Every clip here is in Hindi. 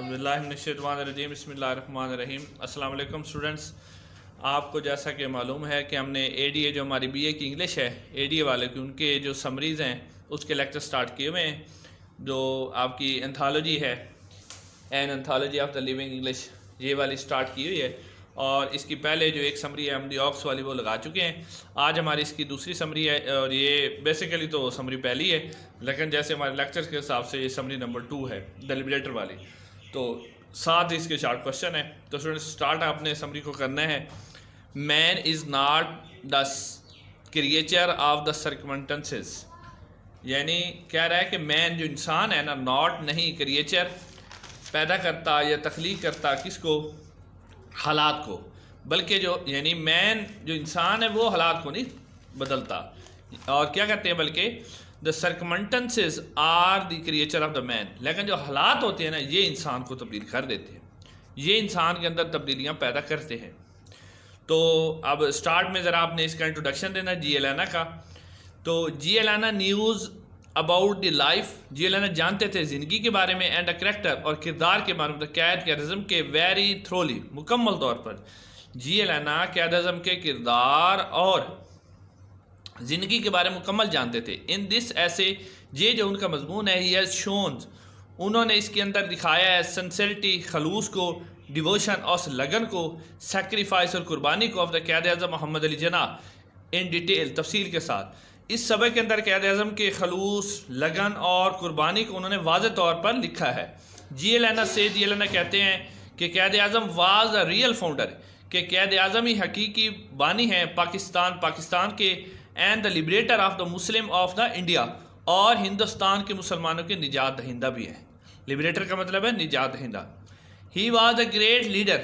औज़ुबिल्लाहिमिनश्शैतानिर्रजीम बिस्मिल्लाहिर्रहमानिर्रहीम। अस्सलाम वालेकुम स्टूडेंट्स, आपको जैसा कि मालूम है कि हमने एडीए जो हमारी बीए की इंग्लिश है एडीए वाले की उनके जो समरीज़ हैं उसके लेक्चर स्टार्ट किए हुए हैं। जो आपकी एंथोलॉजी है an anthology of the living English ये वाली स्टार्ट की हुई है और इसकी पहले जो एक समरी है हम दी ऑक्स वाली वो लगा चुके हैं। आज हमारी इसकी दूसरी समरी है और ये बेसिकली तो समरी पहली है, लेकिन जैसे हमारे लेक्चर के हिसाब से ये समरी नंबर 2 है डेलिब्रेटर वाली, तो साथ ही इसके शॉर्ट क्वेश्चन है। तो स्टूडेंट स्टार्ट आपने समरी को करना है। Man is not the creature of the circumstances, यानी कह रहा है कि मैन जो इंसान है ना, नॉट नहीं, क्रिएचर पैदा करता या तख्लीक करता किसको, हालात को, बल्कि जो यानी मैन जो इंसान है वो हालात को नहीं बदलता। और क्या कहते हैं, बल्कि the circumstances are the creature of the man, लेकिन जो हालात होते हैं ना ये इंसान को तब्दील कर देते हैं, ये इंसान के अंदर तब्दीलियाँ पैदा करते हैं। तो अब स्टार्ट में ज़रा आपने इसका इंट्रोडक्शन देना जी एलाना का। तो G Allana news about the life, G Allana जानते थे ज़िंदगी के बारे में, एंड अ करेक्टर और किरदार के बारे में, कैद-ए-आज़म के वेरी थ्रोली मुकम्मल तौर पर जी एलाना कैद-ए-आज़म के किरदार और ज़िंदगी के बारे में मुकम्मल जानते थे। इन दिस ऐसे ये जो उनका मजमून है, ही हैज़ शोन, उन्होंने इसके अंदर दिखाया है सिंसियरिटी, खलूस को, डिवोशन और लगन को, सेक्रीफाइस और कुर्बानी को of the Quaid-e-Azam Mohammad Ali Jinnah in detail तफसील के साथ। इस सबक के अंदर कैद-ए-आज़म के खलूस, लगन और कुर्बानी को उन्होंने वाज़ेह तौर पर लिखा है। जी एलाना से जी एलाना कहते हैं कि Quaid-e-Azam was a real founder, कि कैद-ए-आज़म ही हकीकी बानी है पाकिस्तान के, and the liberator of the Muslim of the India, और हिंदुस्तान के मुसलमानों के निजात दहिंदा भी है। लिबरेटर का मतलब है निजात दहिंदा। He was a great leader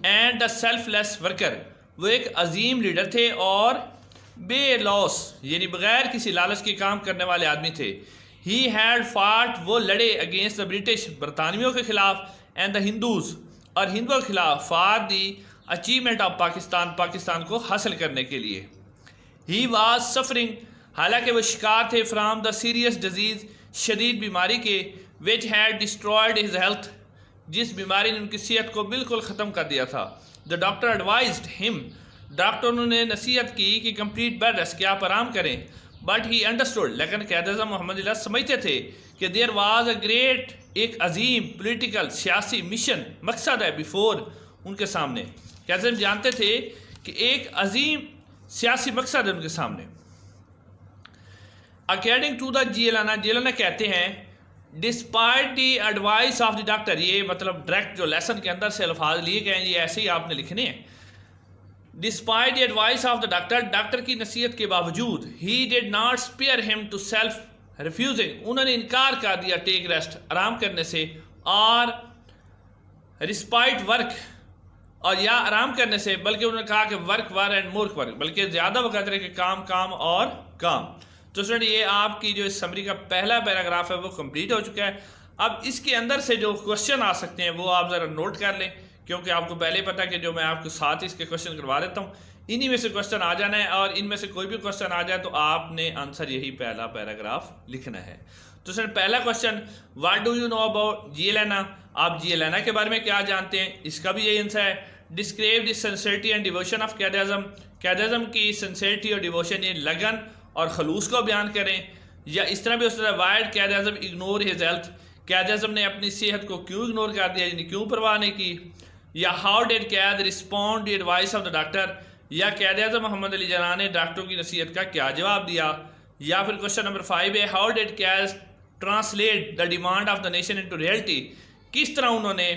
and the selfless worker, वो एक अजीम लीडर थे और बे लॉस यानी बगैर किसी लालच के काम करने वाले आदमी थे। ही हैड फाट, वो लड़े अगेंस्ट द ब्रिटिश, बरतानवियों के खिलाफ, एंड द हिंदूज, और हिंदुओं के खिलाफ, for the achievement of Pakistan को हासिल करने के लिए। ही वॉज सफरिंग, हालांकि वो शिकार थे, फ्राम द सीरियस डिजीज़, शदीद बीमारी के, which had destroyed his health, जिस बीमारी ने उनकी सेहत को बिल्कुल ख़त्म कर दिया था। The doctor advised him, doctor ने नसीहत की कि कंप्लीट बेड रेस्ट, कि आप आराम करें। बट ही अंडरस्टूड, लेकिन कैद-ए-आज़म मोहम्मद अली समझते थे कि देयर वाज अ ग्रेट, एक अजीम पॉलिटिकल सियासी मिशन, मकसद है बिफोर, उनके सामने। कैद-ए-आज़म जानते थे कि एक अजीम सियासी मकसद है उनके सामने। According to the G Allana कहते हैं, despite the advice of the doctor, ये मतलब डायरेक्ट जो लेसन के अंदर से अल्फाज लिए गए हैं ये ऐसे ही आपने लिखने हैं। Despite the advice of the doctor की नसीहत के बावजूद, he did not spare him to self refusing, उन्होंने इनकार कर दिया टेक रेस्ट, आराम करने से, और रिस्पाइट वर्क, और या आराम करने से, बल्कि उन्होंने कहा कि वर्क एंड मोर वर्क, बल्कि ज़्यादा वक्त रहे कि काम और काम। तो स्टूडेंट ये आपकी जो इस समरी का पहला पैराग्राफ है वो कंप्लीट हो चुका है। अब इसके अंदर से जो क्वेश्चन आ सकते हैं वो आप ज़रा नोट कर लें, क्योंकि आपको पहले पता है कि जो मैं आपको साथ ही इसके क्वेश्चन करवा देता हूँ, इन्हीं में से क्वेश्चन आ जाना है, और इनमें से कोई भी क्वेश्चन आ जाए तो आपने आंसर यही पहला पैराग्राफ लिखना है। तो सर पहला question, what do you know about G Allana, आप जी एलाना के बारे में क्या जानते हैं, इसका भी यही आंसर है। Describe the sincerity and devotion of Quaid-e-Azam, Quaid-e-Azam की सिंसियरिटी और डिवोशन, ये लगन और खलूस को बयान करें। या इस तरह भी हो सकता है, wide Quaid-e-Azam ignore his health, Quaid-e-Azam ने अपनी सेहत को क्यों इग्नोर कर दिया, यानी क्यों परवाह नहीं की। या हाउ डिड कैद respond the advice of the doctor, या कैद-ए-आज़म मोहम्मद अली जिन्नाह ने डॉक्टरों की नसीहत का क्या जवाब दिया। या फिर क्वेश्चन नंबर 5 है, हाउ डिड कैद translate the demand of the nation into reality, किस तरह उन्होंने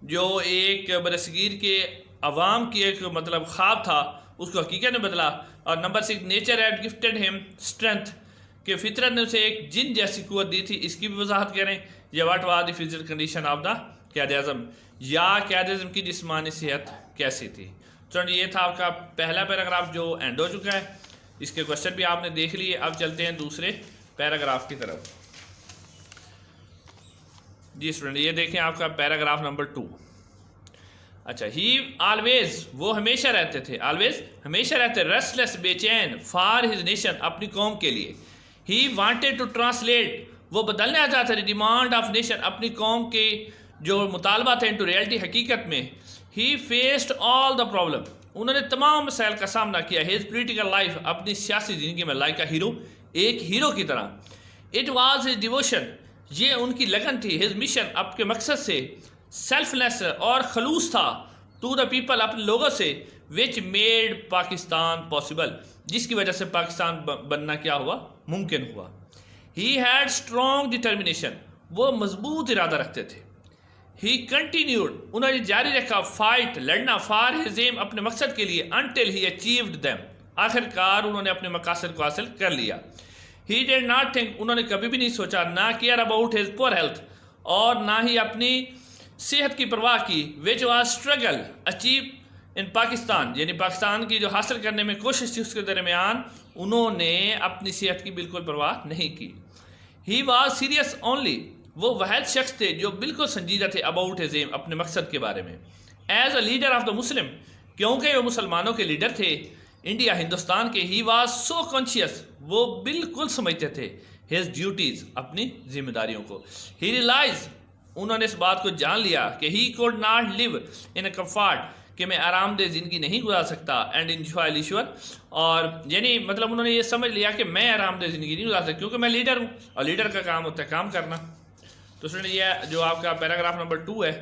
जो एक बरसगीर के अवाम की एक मतलब ख्वाब था उसको हकीकत में बदला। और number 6, nature had gifted him strength, कि फितरत ने उसे एक जिन जैसी कुव्वत दी थी, इसकी भी वजाहत करें। या what was the physical condition of the Quaid-e-Azam, या कैद-ए-आज़म की जिस्मानी सेहत कैसी थी। तो ये था आपका पहला पैराग्राफ जो एंड हो चुका है, इसके क्वेश्चन भी आपने देख लिए। अब चलते हैं दूसरे पैराग्राफ की तरफ। जी स्टूडेंट ये देखें आपका पैराग्राफ नंबर 2। अच्छा, ही ऑलवेज, वो हमेशा रहते थे, ऑलवेज हमेशा रहते, रेस्टलेस बेचैन, फॉर हिज नेशन, अपनी कौम के लिए। ही वांटेड टू ट्रांसलेट, वो बदलना चाहते थे, डिमांड ऑफ नेशन, अपनी कौम के जो मुतालबा थे इनटू रियलिटी, हकीकत में ही फेस्ड ऑल द प्रॉब्लम, उन्होंने तमाम मसाइल का सामना किया। हिज पोलिटिकल लाइफ, अपनी सियासी ज़िंदगी में लाइक अ हीरो, एक हीरो की तरह। इट वाज हिज डिवोशन, ये उनकी लगन थी। हिज मिशन, आपके मकसद से सेल्फलेस और खलूस था। टू द पीपल, अपने लोगों से। विच मेड पाकिस्तान पॉसिबल, जिसकी वजह से पाकिस्तान बनना क्या हुआ, मुमकिन हुआ। ही हैड स्ट्रॉन्ग डिटर्मिनेशन, वो मजबूत इरादा रखते थे। ही कंटिन्यूड, उन्होंने जारी रखा, फाइट, लड़ना, फॉर हिज एम, अपने मकसद के लिए, अनटिल ही अचीव्ड देम, आखिरकार उन्होंने अपने मकासद को हासिल कर लिया। ही डिड नॉट थिंक, उन्होंने कभी भी नहीं सोचा, ना care about his poor health, और ना ही अपनी सेहत की परवाह की। Which was struggle achieve in Pakistan, यानी पाकिस्तान की जो हासिल करने में कोशिश थी उसके दरमियान उन्होंने अपनी सेहत की बिल्कुल परवाह नहीं की। ही वाज सीरियस ओनली, वो वहद शख्स थे जो बिल्कुल संजीदा थे अबाउट हिज एम, अपने मकसद के बारे में। As a leader of the Muslim, क्योंकि वो मुसलमानों के लीडर थे, इंडिया, हिंदुस्तान के। ही वाज सो कॉन्शियस, वो बिल्कुल समझते थे हिज ड्यूटीज़, अपनी जिम्मेदारियों को। ही रियलाइज, उन्होंने इस बात को जान लिया कि he could not live in a comfort, कि मैं आरामदेह ज़िंदगी नहीं गुजार सकता, एंड इंजॉय लीशर, और यानी मतलब उन्होंने ये समझ लिया कि मैं आरामदेह ज़िंदगी नहीं गुजार सकता क्योंकि मैं लीडर हूँ, और लीडर का काम होता है काम करना। तो स्टूडेंट ये जो आपका पैराग्राफ नंबर 2 है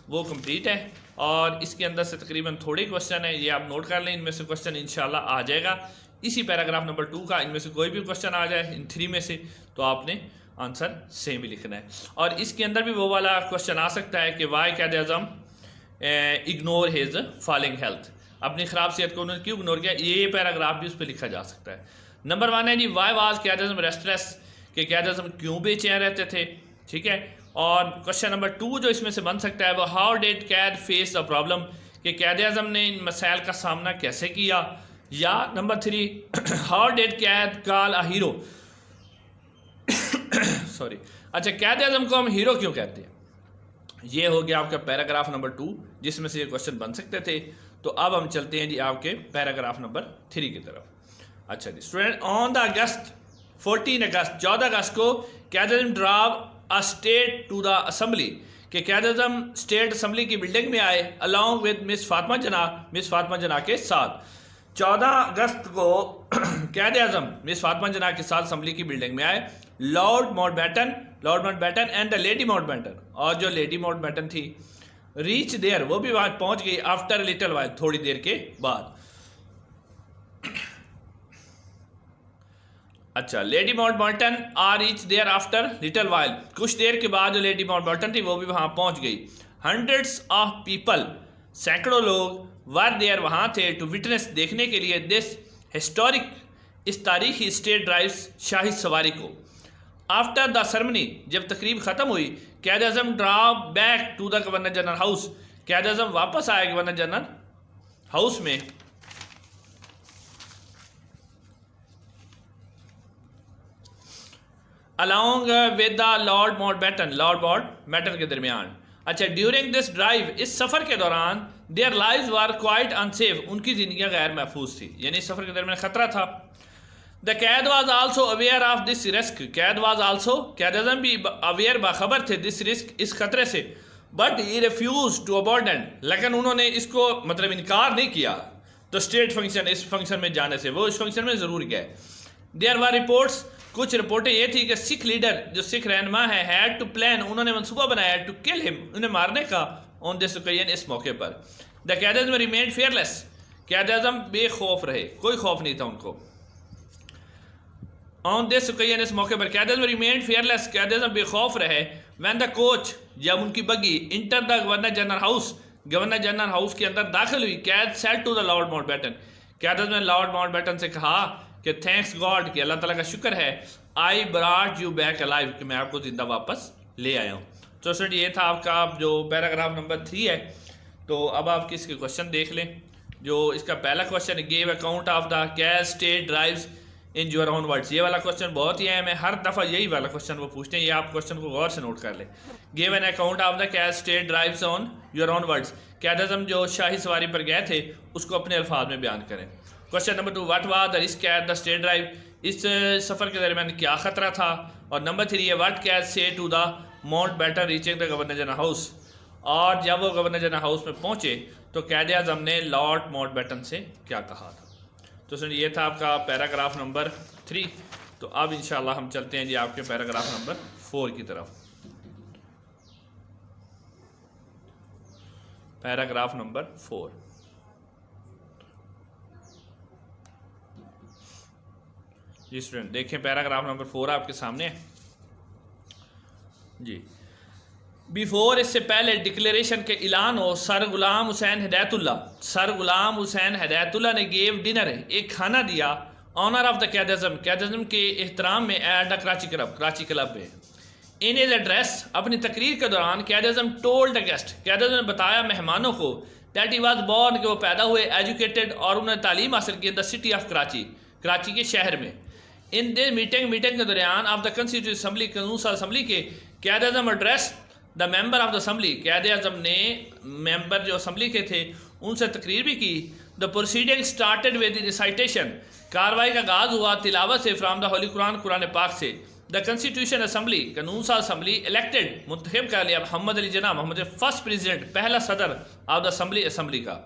वो कंप्लीट है, और इसके अंदर से तकरीबन थोड़े क्वेश्चन है, ये आप नोट कर लें। इनमें से क्वेश्चन इंशाल्लाह आ जाएगा इसी पैराग्राफ नंबर 2 का। इनमें से कोई भी क्वेश्चन आ जाए इन 3 में से, तो आपने आंसर सेम ही लिखना है। और इसके अंदर भी वो वाला क्वेश्चन आ सकता है कि why Quaid-e-Azam ignore his falling health, अपनी ख़राब सेहत को उन्होंने क्यों इग्नोर किया, ये पैराग्राफ भी उस पर लिखा जा सकता है। नंबर 1 है जी, वाई वाज क़ायद-ए-आज़म रेस्टलेस, कि क़ायद-ए-आज़म क्यों बेचैन रहते थे, ठीक है। और क्वेश्चन नंबर 2 जो इसमें से बन सकता है वो हाउ डिड कैद फेस द प्रॉब्लम, कि क़ायद-ए-आज़म ने इन मसाइल का सामना कैसे किया। या नंबर 3 हाउ डिड कैद कॉल अ हीरो, सॉरी, अच्छा क़ायद-ए-आज़म को हम हीरो क्यों कहते हैं। ये हो गया आपका पैराग्राफ नंबर 2 जिसमें से ये क्वेश्चन बन सकते थे। तो अब हम चलते हैं जी आपके पैराग्राफ नंबर 3 की तरफ। अच्छा जी स्टूडेंट, ऑन द अगस्त 14 अगस्त को Quaid-e-Azam drove a state to the assembly, कि क़ायद-ए-आज़म स्टेट असम्बली की बिल्डिंग में आए अलॉन्ग विद मिस फातिमा जना के साथ। 14 अगस्त को क़ायद-ए-आज़म मिस फातिमा जना के साथ असम्बली की बिल्डिंग में आए। Lord Mountbatten and the lady Mountbatten, और जो लेडी माउंटबेटन थी, रीच देयर, वो भी वहाँ पहुँच गई, आफ्टर लिटिल वाइल, थोड़ी देर के बाद। अच्छा, Lady Mountbatten are reach there after little while, कुछ देर के बाद जो लेडी माउंटबेटन थी वो भी वहाँ पहुँच गई। हंड्रेड्स ऑफ पीपल, सैकड़ों लोग, वर देयर, वहाँ थे, टू विटनेस, देखने के लिए, दिस हिस्टोरिक, इस तारीखी स्टेट ड्राइव्स, शाही सवारी को। आफ्टर द सेरेमनी, जब तकरीब ख़त्म हुई, Quaid-e-Azam drove back to the governor general house, Quaid-e-Azam वापस आए गवर्नर जनरल हाउस में। Along with the lord Mountbatten के दरमियान। अच्छा, ड्यूरिंग दिस ड्राइव, इस सफ़र के दौरान, their lives were quite unsafe, उनकी ज़िंदगियाँ गैर महफूज थी, यानी सफ़र के दरमियान ख़तरा था। द कैद was also aware of this risk, Quaid-e-Azam भी अवेयर, बाखबर थे, दिस रिस्क, इस खतरे से। बट ही रिफ्यूज टू अबॉर्डन, लेकिन उन्होंने इसको मतलब इनकार नहीं किया तो स्टेट फंक्शन, इस फंक्शन में जाने से, वो इस फंक्शन में ज़रूर गए। देयर वर रिपोर्ट्स, कुछ रिपोर्टें ये थी कि सिख लीडर, जो सिख रहनुमा है, हैड टू प्लान, उन्होंने मनसूबा बनाया, टू किल हिम, उन्हें मारने का, ऑन दिस ओकेजन, इस मौके पर। The Quaid-e-Azam remained fearless, Quaid-e-Azam बेखौफ रहे, कोई खौफ नहीं था उनको। ऑन दिस ओकेजन, इस मौके पर, क़ायद-ए-आज़म रिमेन्ड फियरलेस, क़ायद-ए-आज़म बेखौफ रहे। व्हेन द कोच, जब उनकी बग्गी, enter the governor general house, governor general house के अंदर दाखिल हुई, Quaid said to the lord Mountbatten, Quaid-e-Azam ने लॉर्ड माउंटबेटन से कहा कि थैंक्स गॉड, कि अल्लाह ताला का शुक्र है, I brought you back alive, कि मैं आपको ज़िंदा वापस ले आया हूँ। तो सर ये था आपका जो पैराग्राफ नंबर 3 है। तो अब आप इसके क्वेश्चन देख लें। जो इसका पहला question, gave account of the cash state drives in your own words, ये वाला क्वेश्चन बहुत ही अहम है, हर दफ़ा यही वाला क्वेश्चन वो पूछते हैं, ये आप क्वेश्चन को गौर से नोट कर लें। Give an account of the cash state drives on your own words, Quaid-e-Azam जो शाही सवारी पर गए थे उसको अपने अल्फाज में बयान करें। Question number 2, what was the risk at the state drive, इस सफ़र के दरमियान क्या ख़तरा था। और नंबर 3 है, what can say to the Mountbatten reaching the governor general house, और जब वो गवर्नर जनरल हाउस में पहुंचे तो कायदे आज़म ने लॉर्ड माउंटबेटन से क्या कहा था। तो सुनिए, ये था आपका पैराग्राफ नंबर 3। तो अब इंशाल्लाह हम चलते हैं जी आपके पैराग्राफ नंबर 4 की तरफ। पैराग्राफ नंबर 4 जी स्टूडेंट, देखें पैराग्राफ नंबर 4 आपके सामने है जी। बिफोर, इससे पहले डिक्लेरेशन के ऐलान हो, सर गुलाम हुसैन हिदायतुल्लाह ने गेव डिनर, एक खाना दिया, ऑनर ऑफ द कैद-ए-आज़म के एहतराम में एट द कराची क्लब में। इन एज एड्रेस, अपनी तकरीर के दौरान Quaid-e-Azam told the guest, Quaid-e-Azam ने बताया मेहमानों को, दैट ही वाज बोर्न, कि वो पैदा हुए, एजुकेटेड, और उन्होंने तालीम हासिल की द सिटी ऑफ कराची के शहर में। इन दिस मीटिंग के दौरान ऑफ द कॉन्स्टिट्यूशन असम्बली, कानून साज असम्बली के, Quaid-e-Azam address the member of the assembly, Quaid-e-Azam ने मेंबर जो असम्बली के थे उनसे तकरीर भी की। The proceeding started with the recitation, कार्रवाई का आगाज़ हुआ तिलावत से, फ्राम द होली कुरान पाक से। द कॉन्स्टिट्यूशन असम्बली, कानून साज असम्बली, इलेक्टेड, मुंतखब कर लिया मोहम्मद अली जिन्ना, मोहम्मद फर्स्ट प्रेसिडेंट, पहला सदर ऑफ द असम्बली का।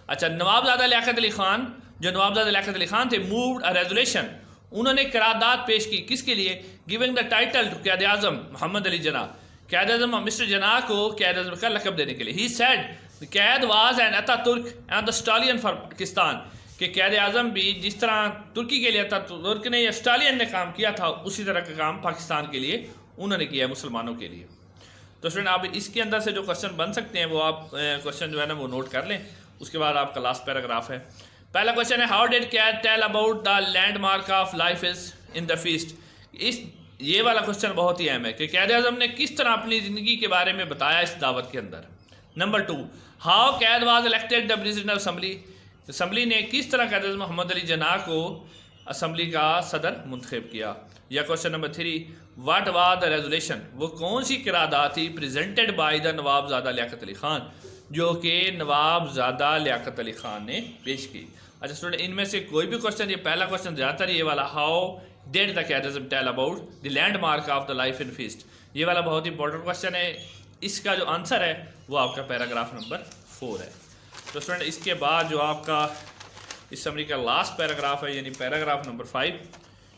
अच्छा, नवाबजादा लियाकत अली खान, जो नवाबजादा लियाकत अली खान थे, मूव्ड अ रेजोल्यूशन, उन्होंने करारदाद पेश की, किसके लिए, giving the title to Quaid-e-Azam Mohammad Ali Jinnah, Quaid-e-Azam mister Jinnah को कैद-ए-आज़म का लक़ब देने के लिए। He said Quaid was an Ataturk and the stallion for Pakistan, कि कैद-ए-आज़म भी जिस तरह तुर्की के लिए अतातुर्क ने या स्टालियन ने काम किया था, उसी तरह का काम पाकिस्तान के लिए उन्होंने किया है, मुसलमानों के लिए। तो स्टूडेंट, आप इसके अंदर से जो क्वेश्चन बन सकते हैं वो आप क्वेश्चन जो है ना वो नोट कर लें। उसके बाद आपका लास्ट पैराग्राफ है। पहला क्वेश्चन है, how did Quaid tell about the landmark of life is in the feast. ये वाला क्वेश्चन बहुत ही अहम है कि कैद-ए-आज़म ने किस तरह अपनी ज़िंदगी के बारे में बताया इस दावत के अंदर। नंबर 2, हाउ कैद was elected the president of assembly, assembly ने किस तरह कैद-ए-आज़म मोहम्मद अली जिन्ना को असम्बली का सदर मुंतखब किया। या question number 3, what was the resolution, वो कौन सी करारदाद थी, presented by the Nawabzada Liaquat Ali Khan, जो कि नवाबजादा लियाकत अली खान ने पेश की। अच्छा स्टूडेंट, इनमें से कोई भी क्वेश्चन, ये पहला क्वेश्चन ज़्यादातर ये वाला, how did the Quaid-e-Azam tell about the landmark of the life in feast, ये वाला बहुत ही इंपॉर्टेंट क्वेश्चन है। इसका जो आंसर है वो आपका पैराग्राफ नंबर 4 है। तो स्टूडेंट, इसके बाद जो आपका इस समरी का लास्ट पैराग्राफ है, यानी पैराग्राफ नंबर 5,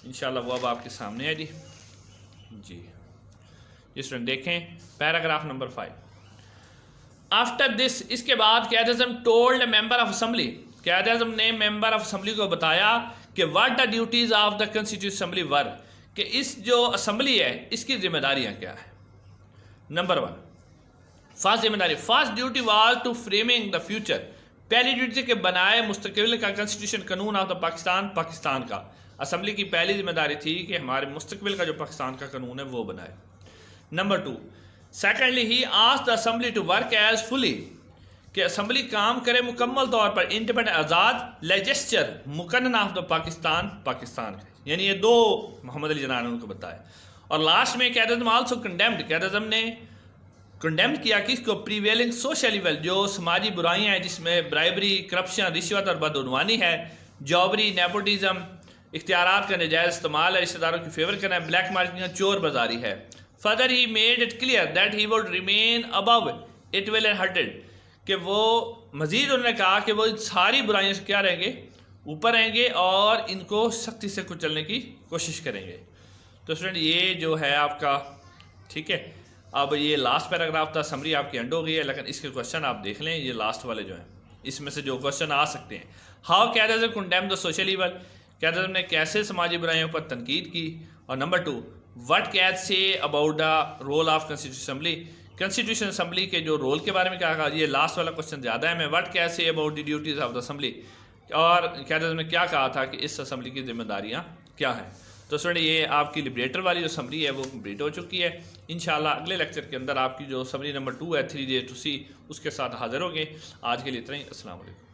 इंशाल्लाह वो अब आपके सामने है जी। ये स्टूडेंट देखें पैराग्राफ नंबर 5। आफ्टर दिस, इसके बाद Quaid-e-Azam told member of assembly, Quaid-e-Azam ने मेंबर ऑफ असम्बली को बताया कि what the duties of the constitution assembly were, कि इस जो असम्बली है इसकी जिम्मेदारियाँ क्या है। नंबर 1, फर्स्ट जिम्मेदारी, first duty was to framing the future, पहली ड्यूटी के बनाए मुस्तकबिल का कॉन्स्टिट्यूशन, कानून ऑफ द पाकिस्तान का। असम्बली की पहली जिम्मेदारी थी कि हमारे मुस्तकबिल का जो पाकिस्तान का कानून है वो बनाए। Number 2, secondly he asked the assembly to work as fully, कि असम्बली काम करे मुकम्मल तौर पर, इंडिपेंडेंट आज़ाद, लेजिस्चर मुकन्नन ऑफ द पाकिस्तान, यानी ये 2 मोहम्मद अली जिन्ना ने उनको बताया। और लास्ट में कैद-ए-आज़म आल्सो कंडेम्ड, कैद-ए-आज़म ने कंडेम किया किसको, प्रीवेलिंग सोशल इवल, जो समाजी बुराइयां हैं जिसमें ब्राइबरी, करप्शन, रिश्वत और बदउनवानी है, जॉबरी, नेपोटिज्म, इख्तियारात का नजायज़ इस्तेमाल है, रिश्तेदारों की फेवर करना है, ब्लैक मार्केटिंग, चोर बाजारी है। Further he made it clear that he would remain above it will and hurted, कि वो मज़ीद उन्होंने कहा कि वो इन सारी बुराइयों से क्या रहेंगे, ऊपर रहेंगे और इनको सख्ती से कुचलने की कोशिश करेंगे। तो स्टूडेंट, ये जो है आपका, ठीक है, अब ये लास्ट पैराग्राफ था, समरी आपकी एंड हो गई है, लेकिन इसके क्वेश्चन आप देख लें, ये लास्ट वाले जो हैं इसमें से जो क्वेश्चन आ सकते हैं। How Quaid-e-Azam condemn the social evil, Quaid-e-Azam ने कैसे समाजी बुराइयों पर तनकीद की। और number 2, what Quaid say about the role of constitution assembly, constitution assembly के जो रोल के बारे में क्या कहा। ये लास्ट वाला क्वेश्चन ज़्यादा है। मैं what Quaid say about the duties of the assembly, और कैद-ए-आज़म ने क्या कहा था कि इस असम्बली की जिम्मेदारियाँ क्या हैं। तो स्टूडेंट, ये आपकी लिबरेटर वाली जो समरी है वो कंप्लीट हो चुकी है। इंशाल्लाह अगले लेक्चर के अंदर आपकी जो समरी नंबर 2 है 3J to C, उसके साथ हाजिर होंगे। आज के लिए इतना ही। अस्सलाम वालेकुम।